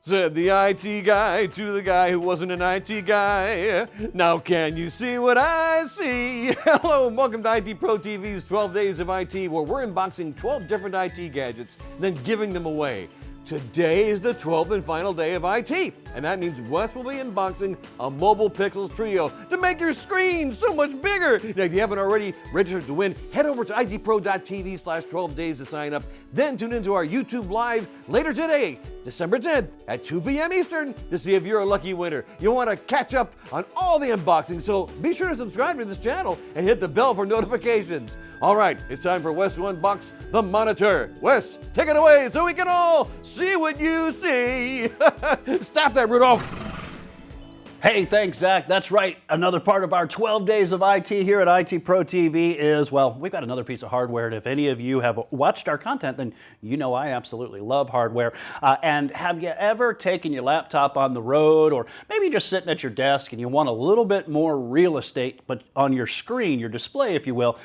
Said the IT guy to the guy who wasn't an IT guy. Now can you see what I see? Hello and welcome to IT Pro TV's 12 Days of IT, where we're unboxing 12 different IT gadgets, then giving them away. Today is the 12th and final day of IT, and that means Wes will be unboxing a Mobile Pixels Trio to make your screen so much bigger. Now, if you haven't already registered to win, head over to itpro.tv/12 days to sign up, then tune into our YouTube Live later today, December 10th at 2 p.m. Eastern to see if you're a lucky winner. You'll want to catch up on all the unboxings, so be sure to subscribe to this channel and hit the bell for notifications. All right, it's time for Wes to unbox the monitor. Wes, take it away so we can all see what you see. Stop that, Rudolph. Hey, thanks, Zach. That's right. Another part of our 12 Days of IT here at IT Pro TV is, well, we've got another piece of hardware. And if any of you have watched our content, then you know I absolutely love hardware. And have you ever taken your laptop on the road, or maybe just sitting at your desk and you want a little bit more real estate, but on your screen, your display, if you will,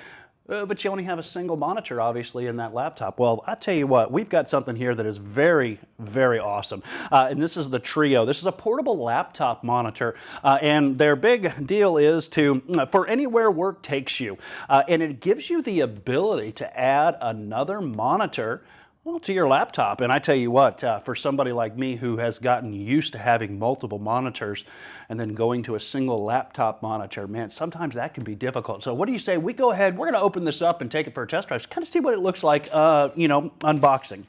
but you only have a single monitor, obviously, in that laptop? Well, I tell you what, we've got something here that is very, very awesome. And this is the Trio. This is a portable laptop monitor. And their big deal is for anywhere work takes you. And it gives you the ability to add another monitor to your laptop. And I tell you what, for somebody like me who has gotten used to having multiple monitors and then going to a single laptop monitor, man, sometimes that can be difficult. So what do you say we go ahead, we're going to open this up and take it for a test drive, just kind of see what it looks like, unboxing.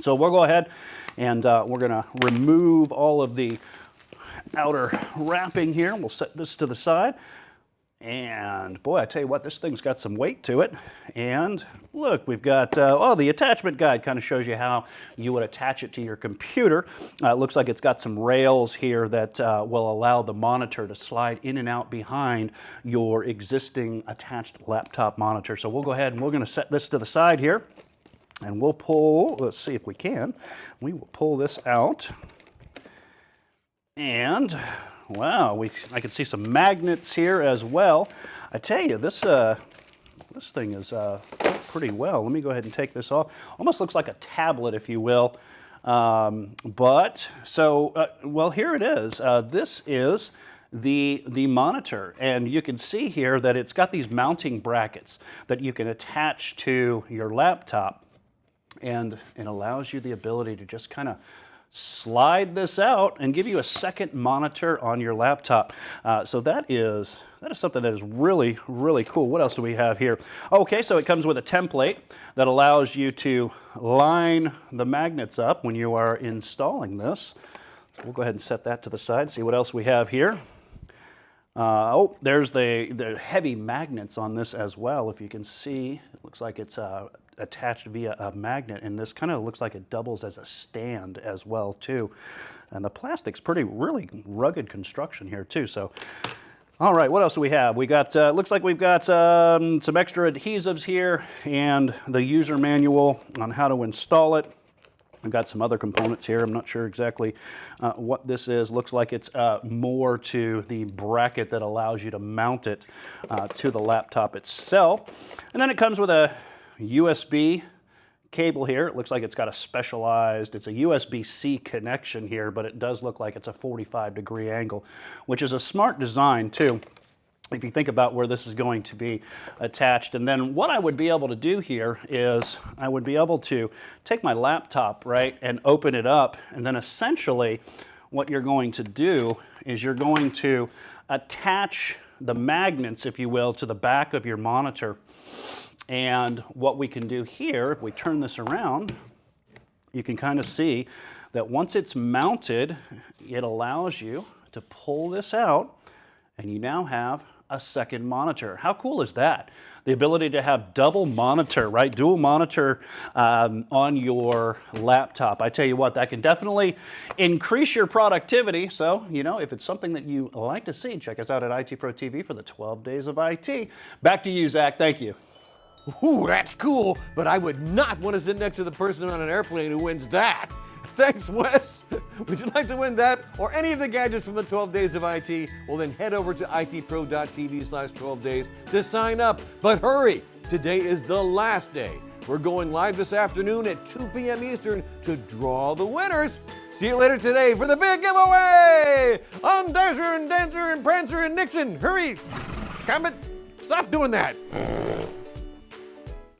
So we'll go ahead and we're going to remove all of the outer wrapping here. We'll set this to the side. And boy, I tell you what, this thing's got some weight to it. And look, we've got, the attachment guide kind of shows you how you would attach it to your computer. It looks like it's got some rails here that will allow the monitor to slide in and out behind your existing attached laptop monitor. So we'll go ahead and we're going to set this to the side here. And we'll pull, let's see if we can. We will pull this out. And wow, I can see some magnets here as well. I tell you, this thing is pretty well. Let me go ahead and take this off. Almost looks like a tablet, if you will. Well, here it is. This is the monitor, and you can see here that it's got these mounting brackets that you can attach to your laptop, and it allows you the ability to just kind of slide this out and give you a second monitor on your laptop. So that is something that is really, really cool. What else do we have here? Okay, so it comes with a template that allows you to line the magnets up when you are installing this. So we'll go ahead and set that to the side, see what else we have here. There's the heavy magnets on this as well. If you can see, it looks like it's attached via a magnet, and this kind of looks like it doubles as a stand as well too. And the plastic's really rugged construction here too. So, all right, what else do we have? We got, looks like we've got some extra adhesives here and the user manual on how to install it. We've got some other components here. I'm not sure exactly what this is. Looks like it's more to the bracket that allows you to mount it to the laptop itself. And then it comes with a USB cable here. It looks like it's got it's a USB-C connection here, but it does look like it's a 45-degree angle, which is a smart design too, if you think about where this is going to be attached. And then what I would be able to do here is I would be able to take my laptop, right, and open it up, and then essentially what you're going to do is you're going to attach the magnets, if you will, to the back of your monitor. And what we can do here, if we turn this around, you can kind of see that once it's mounted, it allows you to pull this out, and you now have a second monitor. How cool is that? The ability to have double monitor, right? Dual monitor on your laptop. I tell you what, that can definitely increase your productivity. So, if it's something that you like to see, check us out at IT Pro TV for the 12 Days of IT. Back to you, Zach. Thank you. Ooh, that's cool, but I would not want to sit next to the person on an airplane who wins that. Thanks, Wes. Would you like to win that or any of the gadgets from the 12 Days of IT? Well, then head over to itpro.tv/12 days to sign up. But hurry, today is the last day. We're going live this afternoon at 2 p.m. Eastern to draw the winners. See you later today for the big giveaway on Dasher and Dancer and Prancer and Nixon. Hurry! Comment! Stop doing that!